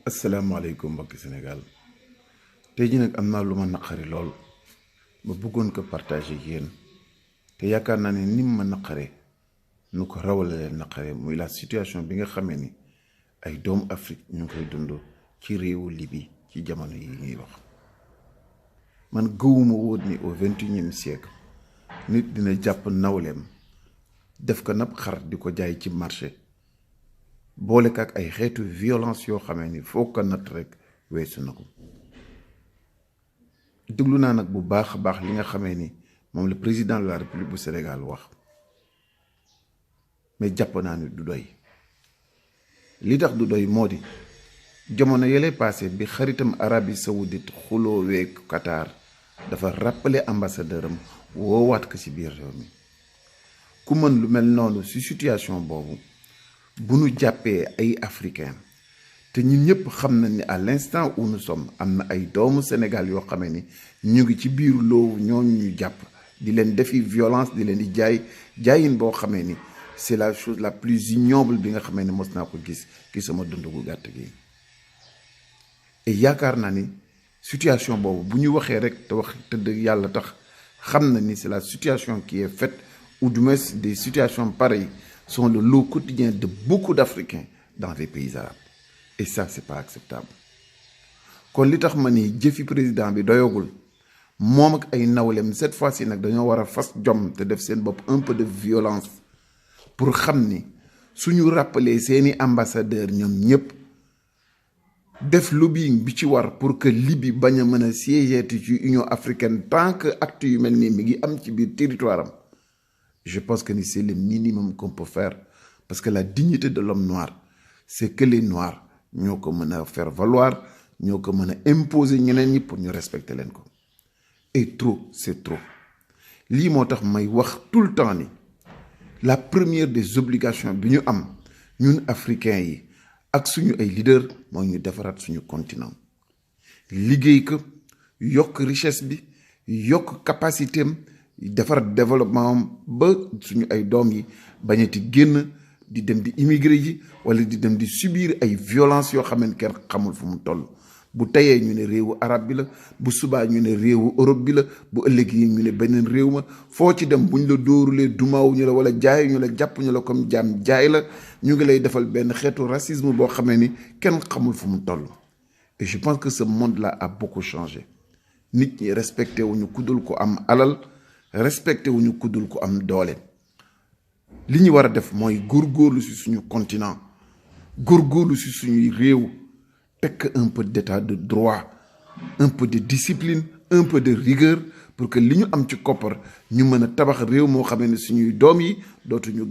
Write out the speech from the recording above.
asalaamaaleykum mbokki Sénégal tey jii nag am naa lu ma naqari lool ba bëggoon ko partager ak yéen te yaakaar naa ne ni ma naqare nu ko rawale leen naqare muy la situation bi nga xamee ni ay doomu Afrique ñu ngi koy dund ci réewu Libye ci jamono yi ñuy wax. Man gëwuma woon ni au 21e siècle nit dina jàpp nawleem def ko nab xar di ko jaay ci marché boole ak ay xeetu violence yoo xamee ni foo ko natt rek weesu na ko. déglu naa nag bu baax a baax li nga xamee ni moom le président de la République bu Sénégal wax, mais jàpp naa ni du doy. li tax du doy moo di jamono yële passé bi xaritam Arabie Saoudite xuloo weeg Qatar dafa rappeler ambassadeur am woowaat ko ci biir réew mi. ku mën lu mel noonu ci situation boobu bu nu jàppee ay africain te ñun ñëpp xam nañ ni à l'instant où nous sommes am na ay doomu Sénégal yoo xamee ni ñu ngi ci biir loowu ñooñu ñu jàpp di leen defi violence di leen di jaayin boo xamee ni c'est la chose la plus ignoble bi nga xamee ni mos naa ko gis ki sama dund gu gàtt gi. et yaakaar naa ni situation boobu bu ñu waxee rek te wax tëdd yàlla tax xam na ni c'est la situation qui est faite, ou du moins des situations pareilles sont le lot quotidien de beaucoup d'Africains dans les pays arabes. Et ça, c'est pas acceptable. kon li tax ma ni jëfi président bi doyogul moom ak ay nawlem cette fois-ci nag dañoo war a fas jom te def seen bopp un peu de violence pour xam ni suñu rappeler seeni ambassadeur ñoom ñëpp def lobbying bi ci war pour que Libye bañ a mën a siéger ci Union africaine tant que acte yu mel nii mi ngi am ci biir territoire am. Je pense que c'est le minimum qu'on peut faire, parce que la dignité de l'homme noir, c'est que les noirs ñoo ko mën a faire valoir, ñoo ko mën a imposer ñeneen ñi pour ñu respecter leen ko. Et trop, c'est trop. lii moo tax may wax tout le temps ni la première des obligations bi ñu am ñun africains yi ak suñu ay leaders mooy ñu defaraat suñu continent. liggéey ko yokk richesse bi yokk capacité am defar développement ba suñu ay doom yi bañati génn di dem di immigré yi wala di dem di subir ay violence yoo xam ne kenn xamul fu mu toll. bu teyee ñu ne réewu arab bi la, bu subaa ñu ne réewu Europe bi la, bu ëllëg yi ñu ne beneen réew ma. foo ci dem buñ la dóorulee dumaaw ñu la wala jaay ñu la jàpp ñu la comme jaam jaay la, ñu ngi lay defal benn xeetu racisme boo xamee ni kenn xamul fu mu toll. Et je pense que ce monde-là a beaucoup changé. nit ñi respecté wuñu kuddul ko am alal, respecté wuñu kuddul ko am doole. li ñu war a def mooy góorgóorlu ci suñu continent, góorgóorlu ci suñuy réew, tekk un peu d'état de droit, un peu de discipline, un peu de rigueur pour que li ñu am ci koppar ñu mën a tabax réew moo xamee ne suñuy doom yi dootuñu